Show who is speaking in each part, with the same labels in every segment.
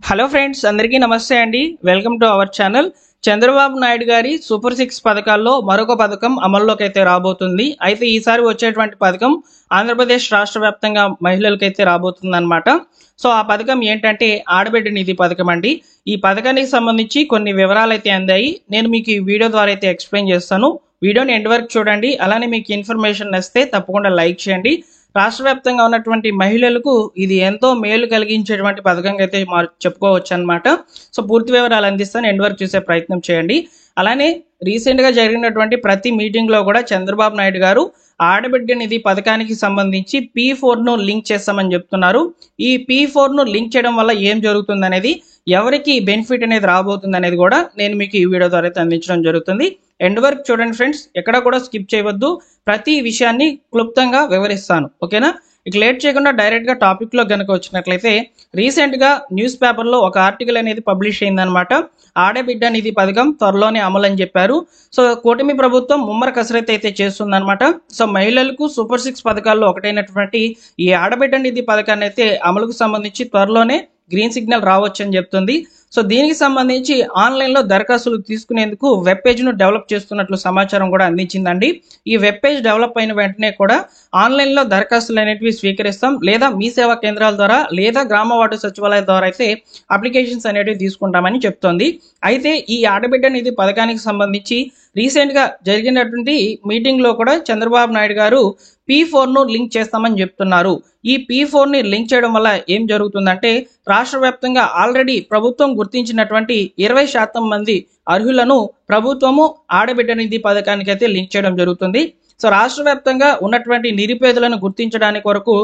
Speaker 1: Hello friends, అందరికీ నమస్తే అండి. Welcome to our channel. Chandrababu Naidu గారి సూపర్ 6 పథకాల్లో మరొక పథకం అమల్లోకి అయితే రాబోతుంది. అయితే ఈసారి వచ్చేటువంటి పథకం ఆంధ్రప్రదేశ్ రాష్ట్ర వ్యాప్తంగా మహిళలకైతే రాబోతుంది అనమాట. సో ఆ పథకం ఏంటంటే ఆడబిడ్డ నిధి పథకం అండి. ఈ పథకానికి సంబంధించి కొన్ని వివరాలు అయితే అందాయి. నేను మీకు ఈ వీడియో ద్వారా అయితే ఎక్స్ప్లెయిన్ చేస్తాను. వీడియోని ఎండ్ వరకు చూడండి. అలానే మీకు ఇన్ఫర్మేషన్ నచ్చితే తప్పకుండా లైక్ చేయండి. రాష్ట్ర వ్యాప్తంగా ఉన్నటువంటి మహిళలకు ఇది ఎంతో మేలు కలిగించేటువంటి పథకంగా అయితే చెప్పుకోవచ్చు అనమాట. సో పూర్తి వివరాలు అందిస్తాను, ఎండ్ వరకు చూసే ప్రయత్నం చేయండి. అలానే రీసెంట్గా జరిగినటువంటి ప్రతి మీటింగ్లో కూడా చంద్రబాబు నాయుడు గారు ఆడబిడ్డ నిధి పథకానికి సంబంధించి P4ను లింక్ చేస్తామని చెప్తున్నారు. ఈ P4ను లింక్ చేయడం వల్ల ఏం జరుగుతుంది అనేది, ఎవరికి బెనిఫిట్ అనేది రాబోతుంది అనేది కూడా నేను మీకు ఈ వీడియో ద్వారా అయితే అందించడం జరుగుతుంది. ఎండ్ వరకు చూడండి ఫ్రెండ్స్, ఎక్కడ కూడా స్కిప్ చేయవద్దు. ప్రతి విషయాన్ని క్లుప్తంగా వివరిస్తాను, ఓకేనా? ఇక లేట్ చేయకుండా డైరెక్ట్గా టాపిక్లో కనుక వచ్చినట్లయితే, రీసెంట్గా న్యూస్ పేపర్లో ఒక ఆర్టికల్ అనేది పబ్లిష్ అయిందనమాట. ఆడబిడ్డ నిధి పథకం త్వరలోనే అమలు అని చెప్పారు. సో కూటమి ప్రభుత్వం ముమ్మర కసరత్తు అయితే చేస్తుందన్నమాట. సో మహిళలకు సూపర్ 6 పథకాల్లో ఒకటైనటువంటి ఈ ఆడబిడ్డ నిధి పథకాన్ని అయితే అమలుకు సంబంధించి త్వరలోనే గ్రీన్ సిగ్నల్ రావచ్చు అని చెప్తుంది. సో దీనికి సంబంధించి ఆన్లైన్లో దరఖాస్తులు తీసుకునేందుకు వెబ్ పేజ్ను డెవలప్ చేస్తున్నట్లు సమాచారం కూడా అందించిందండి. ఈ వెబ్ పేజ్ డెవలప్ అయిన వెంటనే కూడా ఆన్లైన్లో దరఖాస్తులు అనేటివి స్వీకరిస్తాం, లేదా మీ సేవా కేంద్రాల ద్వారా లేదా గ్రామ వార్డు సచివాలయం ద్వారా అయితే అప్లికేషన్స్ అనేటివి తీసుకుంటామని చెప్తోంది. అయితే ఈ ఆడబిడ్డ నిధి పథకానికి సంబంధించి రీసెంట్గా జరిగినటువంటి మీటింగ్లో కూడా చంద్రబాబు నాయుడు గారు P4ను లింక్ చేస్తామని చెప్తున్నారు. ఈ P4ని లింక్ చేయడం వల్ల ఏం జరుగుతుందంటే, రాష్ట్ర వ్యాప్తంగా ఆల్రెడీ ప్రభుత్వం గుర్తించినటువంటి 20% మంది అర్హులను ప్రభుత్వము ఆడబిడ్డ నిధి పథకానికి అయితే లింక్ చేయడం జరుగుతుంది. సో రాష్ట్ర వ్యాప్తంగా ఉన్నటువంటి నిరుపేదలను గుర్తించడానికి వరకు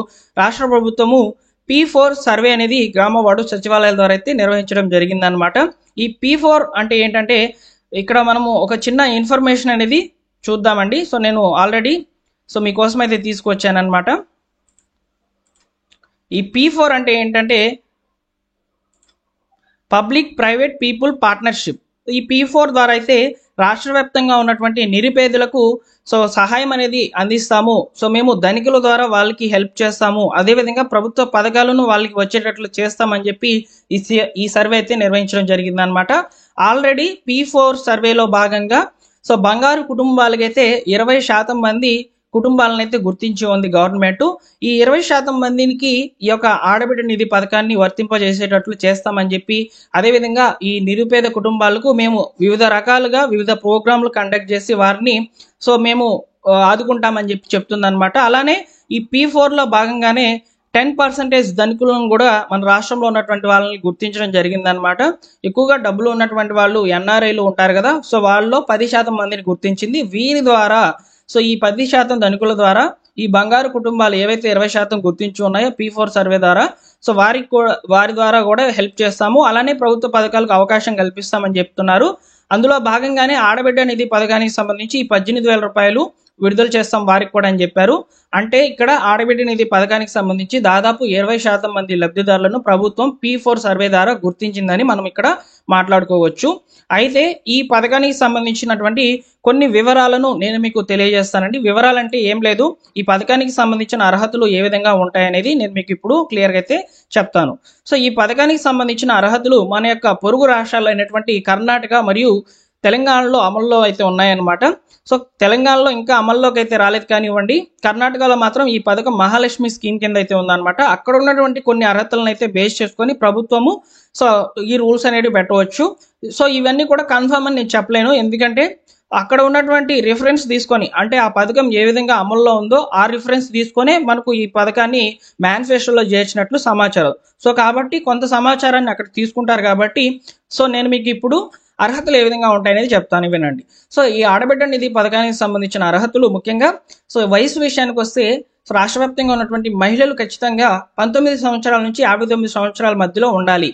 Speaker 1: రాష్ట్ర ప్రభుత్వము P4 సర్వే అనేది గ్రామ వార్డు సచివాలయాల ద్వారా అయితే నిర్వహించడం జరిగిందనమాట. ఈ P4 అంటే ఏంటంటే, ఇక్కడ మనము ఒక చిన్న ఇన్ఫర్మేషన్ అనేది చూద్దామండి. సో నేను ఆల్రెడీ మీకోసం అయితే తీసుకొచ్చానమాట. ఈ P4 అంటే ఏంటంటే పబ్లిక్ ప్రైవేట్ పీపుల్ పార్ట్నర్షిప్. ఈ P4 ద్వారా అయితే రాష్ట్ర వ్యాప్తంగా ఉన్నటువంటి నిరుపేదలకు సహాయం అనేది అందిస్తాము. సో మేము ధనికుల ద్వారా వాళ్ళకి హెల్ప్ చేస్తాము, అదేవిధంగా ప్రభుత్వ పథకాలను వాళ్ళకి వచ్చేటట్లు చేస్తామని చెప్పి ఈ సర్వే అయితే నిర్వహించడం జరిగిందనమాట. ఆల్రెడీ P4 సర్వేలో భాగంగా బంగారు కుటుంబాలకైతే 20% మంది కుటుంబాలను అయితే గుర్తించి ఉంది గవర్నమెంట్. ఈ 20% మందికి ఈ యొక్క ఆడబిడ్డ నిధి పథకాన్ని వర్తింపజేసేటట్లు చేస్తామని చెప్పి, అదేవిధంగా ఈ నిరుపేద కుటుంబాలకు మేము వివిధ రకాలుగా వివిధ ప్రోగ్రాంలు కండక్ట్ చేసి వారిని మేము ఆదుకుంటామని చెప్పి చెప్తుందన్నమాట. అలానే ఈ P4లో భాగంగానే 10% ధనికులను కూడా మన రాష్ట్రంలో ఉన్నటువంటి వాళ్ళని గుర్తించడం జరిగిందనమాట. ఎక్కువగా డబ్బులు ఉన్నటువంటి వాళ్ళు NRIలు ఉంటారు కదా, సో వాళ్ళలో 10% మందిని గుర్తించింది. వీరి ద్వారా ఈ 10% ధనికుల ద్వారా ఈ బంగారు కుటుంబాలు ఏవైతే 20% గుర్తించి ఉన్నాయో P4 సర్వే ద్వారా వారి ద్వారా కూడా హెల్ప్ చేస్తాము, అలానే ప్రభుత్వ పథకాలకు అవకాశం కల్పిస్తామని చెప్తున్నారు. అందులో భాగంగానే ఆడబిడ్డ నిధి పథకానికి సంబంధించి ఈ 18,000 రూపాయలు విడుదల చేస్తాం వారికి కూడా అని చెప్పారు. అంటే ఇక్కడ ఆడబిడ్డ నిధి పథకానికి సంబంధించి దాదాపు 20% మంది లబ్ధిదారులను ప్రభుత్వం P4 సర్వే ద్వారా గుర్తించిందని మనం ఇక్కడ మాట్లాడుకోవచ్చు. అయితే ఈ పథకానికి సంబంధించినటువంటి కొన్ని వివరాలను నేను మీకు తెలియజేస్తానండి. వివరాలంటే ఏం లేదు, ఈ పథకానికి సంబంధించిన అర్హతలు ఏ విధంగా ఉంటాయనేది నేను మీకు ఇప్పుడు క్లియర్గా అయితే చెప్తాను. సో ఈ పథకానికి సంబంధించిన అర్హతలు మన యొక్క పొరుగు రాష్ట్రాల్లో అయినటువంటి కర్ణాటక మరియు తెలంగాణలో అమల్లో అయితే ఉన్నాయన్నమాట. సో తెలంగాణలో ఇంకా అమల్లోకి అయితే రాలేదు కానివ్వండి, కర్ణాటకలో మాత్రం ఈ పథకం మహాలక్ష్మి స్కీమ్ కింద అయితే ఉందన్నమాట. అక్కడ ఉన్నటువంటి కొన్ని అర్హతలను అయితే బేస్ చేసుకొని ప్రభుత్వము ఈ రూల్స్ అనేవి పెట్టవచ్చు. సో ఇవన్నీ కూడా కన్ఫర్మ్ అని నేను చెప్పలేను, ఎందుకంటే అక్కడ ఉన్నటువంటి రిఫరెన్స్ తీసుకొని, అంటే ఆ పథకం ఏ విధంగా అమల్లో ఉందో ఆ రిఫరెన్స్ తీసుకొని మనకు ఈ పథకాన్ని మేనిఫెస్టోలో చేర్చినట్లు సమాచారం. సో కాబట్టి కొంత సమాచారాన్ని అక్కడ తీసుకుంటారు కాబట్టి నేను మీకు ఇప్పుడు అర్హతలు ఏ విధంగా ఉంటాయనేది చెప్తాను, వినండి. సో ఈ ఆడబిడ్డ నిధి పథకానికి సంబంధించిన అర్హతలు ముఖ్యంగా వయసు విషయానికి వస్తే, రాష్ట్ర వ్యాప్తంగా ఉన్నటువంటి మహిళలు ఖచ్చితంగా 19 సంవత్సరాల నుంచి 59 సంవత్సరాల మధ్యలో ఉండాలి.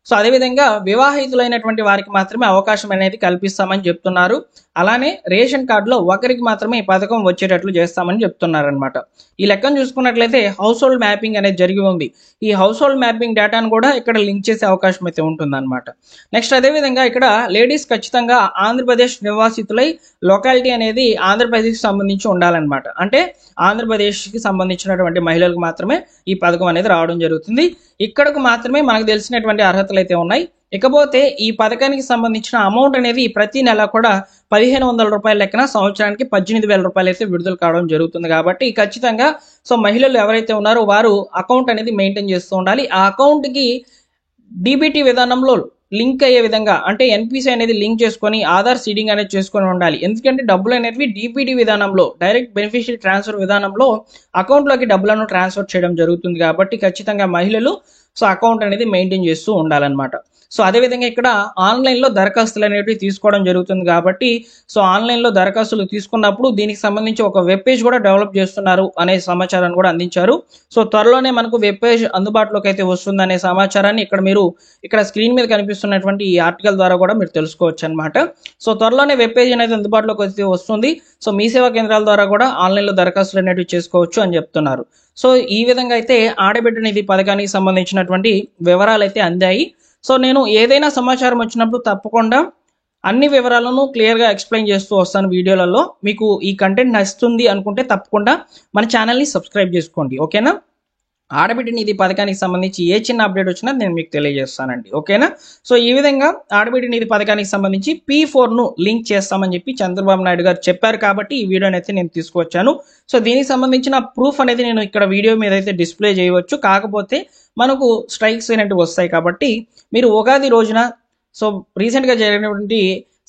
Speaker 1: సో అదేవిధంగా వివాహితులైనటువంటి వారికి మాత్రమే అవకాశం అనేది కల్పిస్తామని చెప్తున్నారు. అలానే రేషన్ కార్డులో ఒకరికి మాత్రమే ఈ పథకం వచ్చేటట్లు చేస్తామని చెప్తున్నారు అనమాట. ఈ లెక్కను చూసుకున్నట్లయితే హౌస్ హోల్డ్ మ్యాపింగ్ అనేది జరిగి ఉంది. ఈ హౌస్ హోల్డ్ మ్యాపింగ్ డేటాను కూడా ఇక్కడ లింక్ చేసే అవకాశం అయితే ఉంటుందన్నమాట. నెక్స్ట్ అదేవిధంగా ఇక్కడ లేడీస్ ఖచ్చితంగా ఆంధ్రప్రదేశ్ నివాసితులై లొకాలిటీ అనేది ఆంధ్రప్రదేశ్కి సంబంధించి ఉండాలన్నమాట. అంటే ఆంధ్రప్రదేశ్కి సంబంధించినటువంటి మహిళలకు మాత్రమే ఈ పథకం అనేది రావడం జరుగుతుంది. ఇక్కడకు మాత్రమే మనకు తెలిసినటువంటి అర్హతలు అయితే ఉన్నాయి. ఇకపోతే ఈ పథకానికి సంబంధించిన అమౌంట్ అనేది ప్రతి నెల కూడా 1500 రూపాయల లెక్కన సంవత్సరానికి 18,000 రూపాయలు అయితే విడుదల కావడం జరుగుతుంది. కాబట్టి ఖచ్చితంగా సో మహిళలు ఎవరైతే ఉన్నారో వారు అకౌంట్ అనేది మెయింటైన్ చేస్తూ ఉండాలి. ఆ అకౌంట్కి డీబీటీ విధానంలో లింక్ అయ్యే విధంగా అంటే ఎన్పిసి అనేది లింక్ చేసుకొని ఆధార్ సీడింగ్ అనేది చేసుకొని ఉండాలి. ఎందుకంటే డబ్బులు అనేవి డీబీటీ విధానంలో డైరెక్ట్ బెనిఫిషియరీ ట్రాన్స్ఫర్ విధానంలో అకౌంట్లోకి డబ్బులను ట్రాన్స్ఫర్ చేయడం జరుగుతుంది. కాబట్టి ఖచ్చితంగా మహిళలు సో అకౌంట్ అనేది మెయింటైన్ చేస్తూ ఉండాలన్నమాట. సో అదేవిధంగా ఇక్కడ ఆన్లైన్లో దరఖాస్తులు అనేవి తీసుకోవడం జరుగుతుంది. కాబట్టి సో ఆన్లైన్లో దరఖాస్తులు తీసుకున్నప్పుడు దీనికి సంబంధించి ఒక వెబ్ పేజ్ కూడా డెవలప్ చేస్తున్నారు అనే సమాచారాన్ని కూడా అందించారు. సో త్వరలోనే మనకు వెబ్ పేజ్ అందుబాటులోకి అయితే వస్తుందనే సమాచారాన్ని ఇక్కడ స్క్రీన్ మీద కనిపిస్తున్నటువంటి ఈ ఆర్టికల్ ద్వారా కూడా మీరు తెలుసుకోవచ్చు అనమాట. సో త్వరలోనే వెబ్ పేజ్ అనేది అందుబాటులోకి అయితే వస్తుంది. సో మీ సేవా కేంద్రాల ద్వారా కూడా ఆన్లైన్లో దరఖాస్తులు అనేవి చేసుకోవచ్చు అని చెప్తున్నారు. సో ఈ విధంగా అయితే ఆడబిడ్డ నిధి పథకానికి సంబంధించినటువంటి వివరాలు అయితే అందాయి. సో నేను ఏదైనా సమాచారం వచ్చినప్పుడు తప్పకుండా అన్ని వివరాలను క్లియర్గా ఎక్స్ప్లెయిన్ చేస్తూ వస్తాను వీడియోలలో. మీకు ఈ కంటెంట్ నచ్చుతుంది అనుకుంటే తప్పకుండా మన ఛానల్ని సబ్స్క్రైబ్ చేసుకోండి. ఓకేనా? ఆడబిడ్డ నిధి పథకానికి సంబంధించి ఏ చిన్న అప్డేట్ వచ్చినా నేను మీకు తెలియజేస్తానండి. ఓకేనా? సో ఈ విధంగా ఆడబిడ్డ నిధి పథకానికి సంబంధించి P4ను లింక్ చేస్తామని చెప్పి చంద్రబాబు నాయుడు గారు చెప్పారు. కాబట్టి ఈ వీడియోని అయితే నేను తీసుకువచ్చాను. సో దీనికి సంబంధించిన ప్రూఫ్ అనేది నేను ఇక్కడ వీడియో మీద అయితే డిస్ప్లే చేయవచ్చు. కాకపోతే మనకు స్ట్రైక్స్ అనేవి వస్తాయి. కాబట్టి మీరు ఉగాది రోజున సో రీసెంట్గా జరిగినటువంటి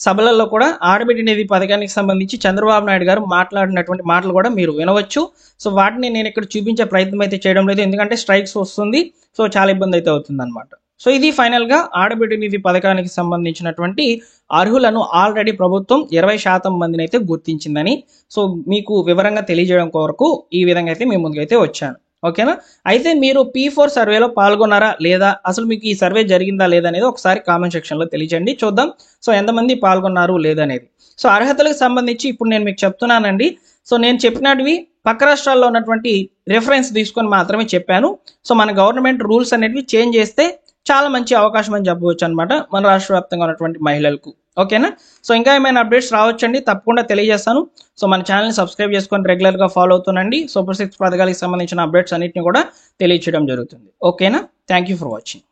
Speaker 1: సభలలో కూడా ఆడబిడ్డ నిధి పథకానికి సంబంధించి చంద్రబాబు నాయుడు గారు మాట్లాడినటువంటి మాటలు కూడా మీరు వినవచ్చు. సో వాటిని నేను ఇక్కడ చూపించే ప్రయత్నం అయితే చేయడం లేదు, ఎందుకంటే స్ట్రైక్స్ వస్తుంది. సో చాలా ఇబ్బంది అయితే అవుతుంది అనమాట. సో ఇది ఫైనల్గా ఆడబిడ్డ నిధి పథకానికి సంబంధించినటువంటి అర్హులను ఆల్రెడీ ప్రభుత్వం 20% మందిని అయితే గుర్తించిందని సో మీకు వివరంగా తెలియజేయడం కొరకు ఈ విధంగా అయితే మీ ముందుకైతే వచ్చాను. ఓకేనా? అయితే మీరు P4 సర్వేలో పాల్గొన్నారా లేదా, అసలు మీకు ఈ సర్వే జరిగిందా లేదా అనేది ఒకసారి కామెంట్ సెక్షన్లో తెలియజేయండి. చూద్దాం సో ఎంతమంది పాల్గొన్నారు లేదనేది. సో అర్హతలకు సంబంధించి ఇప్పుడు నేను మీకు చెప్తున్నానండి. సో నేను చెప్పినవి పక్క రాష్ట్రాల్లో ఉన్నటువంటి రెఫరెన్స్ తీసుకొని మాత్రమే చెప్పాను. సో మన గవర్నమెంట్ రూల్స్ అనేవి చేంజ్ చేస్తే చాలా మంచి అవకాశం అని చెప్పవచ్చు అనమాట మన రాష్ట్ర వ్యాప్తంగా ఉన్నటువంటి మహిళలకు. ఓకేనా? సో ఇంకా ఏమైనా అప్డేట్స్ రావచ్చండి, తప్పకుండా తెలియజేస్తాను. సో మన ఛానల్ని సబ్స్క్రైబ్ చేసుకొని రెగ్యులర్గా ఫాలో అవుతుండండి. సూపర్ 6 పథకాలకు సంబంధించిన అప్డేట్స్ అన్నింటినీ కూడా తెలియచేయడం జరుగుతుంది. ఓకేనా? Thank you for watching.